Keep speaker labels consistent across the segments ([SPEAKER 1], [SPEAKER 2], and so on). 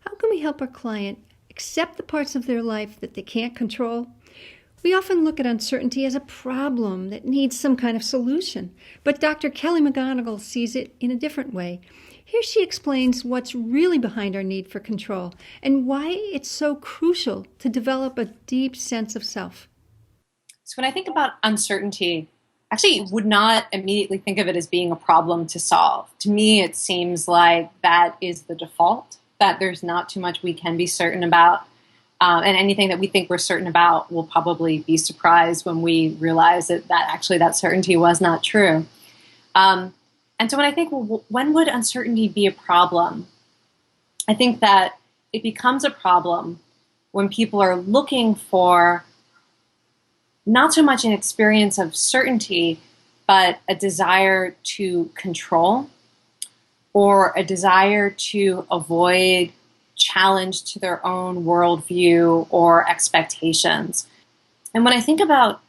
[SPEAKER 1] How can we help our client accept the parts of their life that they can't control? We often look at uncertainty as a problem that needs some kind of solution, but Dr. Kelly McGonigal sees it in a different way. Here she explains what's really behind our need for control and why it's so crucial to develop a deep sense of self.
[SPEAKER 2] So when I think about uncertainty, I actually would not immediately think of it as being a problem to solve. To me, it seems like that is the default, that there's not too much we can be certain about. And anything that we think we're certain about will probably be surprised when we realize that actually that certainty was not true. And so when I think, well, when would uncertainty be a problem? I think that it becomes a problem when people are looking for not so much an experience of certainty, but a desire to control or a desire to avoid challenge to their own worldview or expectations. And when I think about,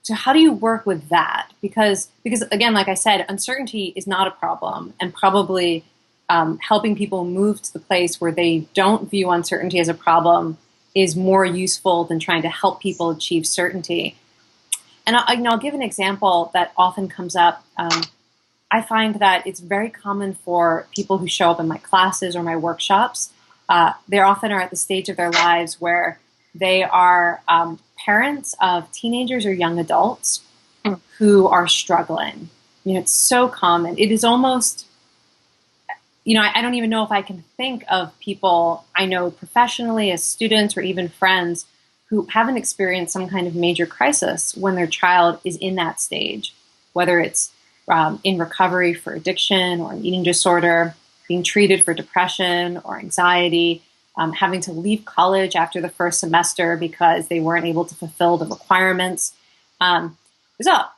[SPEAKER 2] so how do you work with that? Because again, like I said, uncertainty is not a problem, and probably helping people move to the place where they don't view uncertainty as a problem is more useful than trying to help people achieve certainty. And I'll give an example that often comes up. I find that it's very common for people who show up in my classes or my workshops. They often are at the stage of their lives where they are parents of teenagers or young adults who are struggling. It's so common. It is almost, I don't even know if I can think of people I know professionally as students or even friends who haven't experienced some kind of major crisis when their child is in that stage, whether it's in recovery for addiction or an eating disorder, being treated for depression or anxiety, having to leave college after the first semester because they weren't able to fulfill the requirements. There's a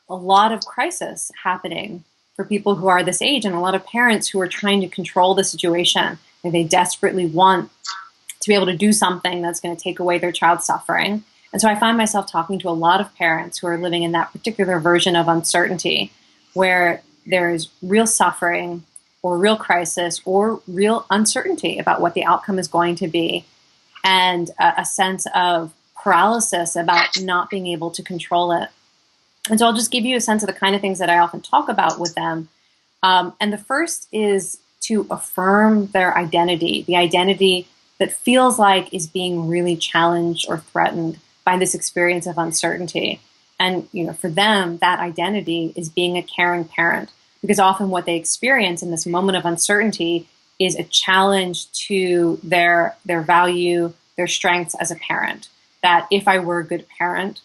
[SPEAKER 2] lot of crisis happening for people who are this age, and a lot of parents who are trying to control the situation. And they desperately want to be able to do something that's going to take away their child's suffering. And so I find myself talking to a lot of parents who are living in that particular version of uncertainty, where there is real suffering or real crisis or real uncertainty about what the outcome is going to be, and a sense of paralysis about not being able to control it. And so I'll just give you a sense of the kind of things that I often talk about with them. And the first is to affirm their identity, the identity that feels like is being really challenged or threatened by this experience of uncertainty. And for them, that identity is being a caring parent, because often what they experience in this moment of uncertainty is a challenge to their value, their strengths as a parent. That if I were a good parent,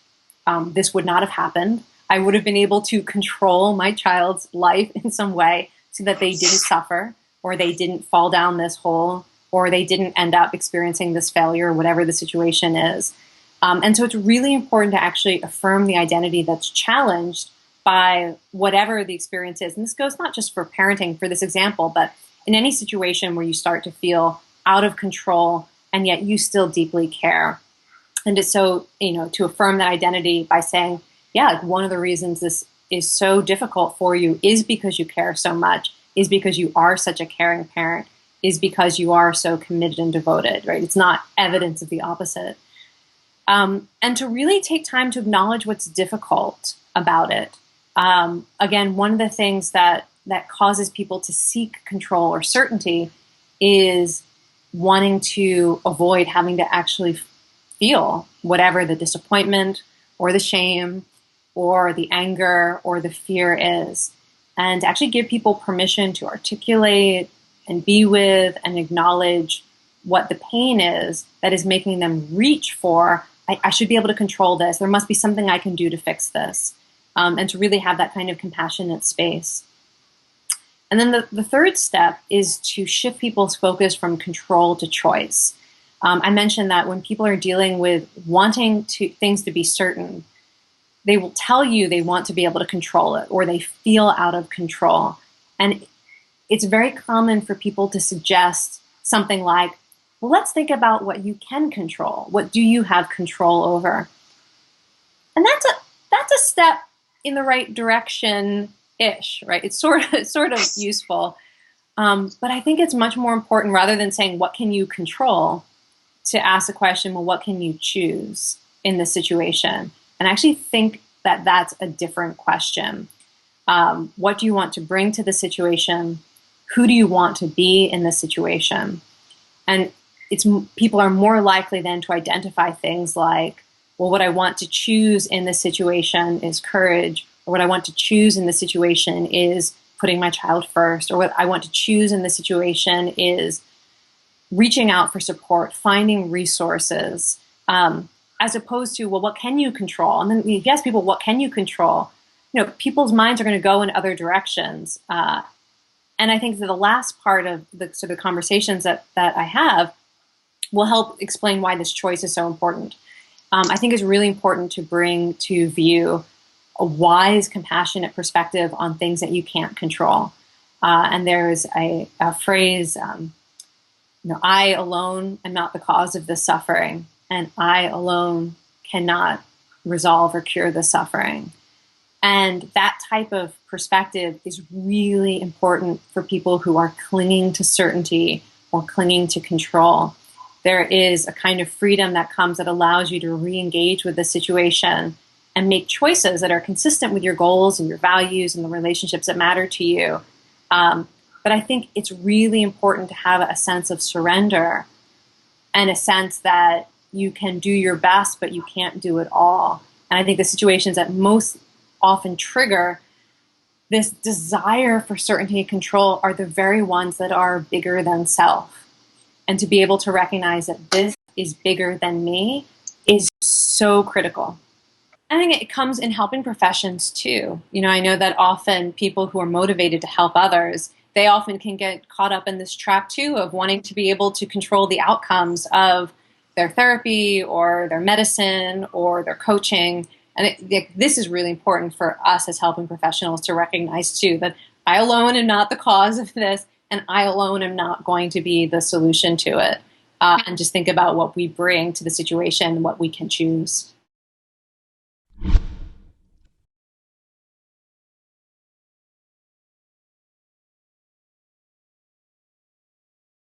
[SPEAKER 2] this would not have happened. I would have been able to control my child's life in some way so that they didn't suffer, or they didn't fall down this hole, or they didn't end up experiencing this failure, or whatever the situation is. And so it's really important to actually affirm the identity that's challenged by whatever the experience is. And this goes not just for parenting, for this example, but in any situation where you start to feel out of control and yet you still deeply care. And it's so, to affirm that identity by saying, yeah, like one of the reasons this is so difficult for you is because you care so much, is because you are such a caring parent, is because you are so committed and devoted, right? It's not evidence of the opposite. And to really take time to acknowledge what's difficult about it. Again, one of the things that causes people to seek control or certainty is wanting to avoid having to actually feel whatever the disappointment or the shame or the anger or the fear is, and to actually give people permission to articulate and be with and acknowledge what the pain is that is making them reach for, I should be able to control this. There must be something I can do to fix this. And to really have that kind of compassionate space. And then the third step is to shift people's focus from control to choice. I mentioned that when people are dealing with wanting things to be certain, they will tell you they want to be able to control it, or they feel out of control. And it's very common for people to suggest something like, well, let's think about what you can control. What do you have control over? And that's a step in the right direction-ish, right? It's sort of useful. But I think it's much more important rather than saying, what can you control, to ask the question, well, what can you choose in this situation? And I actually think that that's a different question. What do you want to bring to the situation? Who do you want to be in the situation? And people are more likely then to identify things like, well, what I want to choose in this situation is courage, or what I want to choose in this situation is putting my child first, or what I want to choose in this situation is reaching out for support, finding resources, as opposed to, well, what can you control? And then if you ask people, what can you control? People's minds are going to go in other directions. And I think that the last part of the sort of conversations that I have will help explain why this choice is so important. I think it's really important to bring to view a wise, compassionate perspective on things that you can't control. And there's a phrase, I alone am not the cause of this suffering, and I alone cannot resolve or cure the suffering. And that type of perspective is really important for people who are clinging to certainty or clinging to control. There is a kind of freedom that comes that allows you to re-engage with the situation and make choices that are consistent with your goals and your values and the relationships that matter to you. But I think it's really important to have a sense of surrender and a sense that you can do your best, but you can't do it all. And I think the situations that most often trigger this desire for certainty and control are the very ones that are bigger than self. And to be able to recognize that this is bigger than me is so critical. I think it comes in helping professions too. I know that often people who are motivated to help others, they often can get caught up in this trap too of wanting to be able to control the outcomes of their therapy or their medicine or their coaching. And this is really important for us as helping professionals to recognize too, that I alone am not the cause of this, and I alone am not going to be the solution to it. And just think about what we bring to the situation, what we can choose.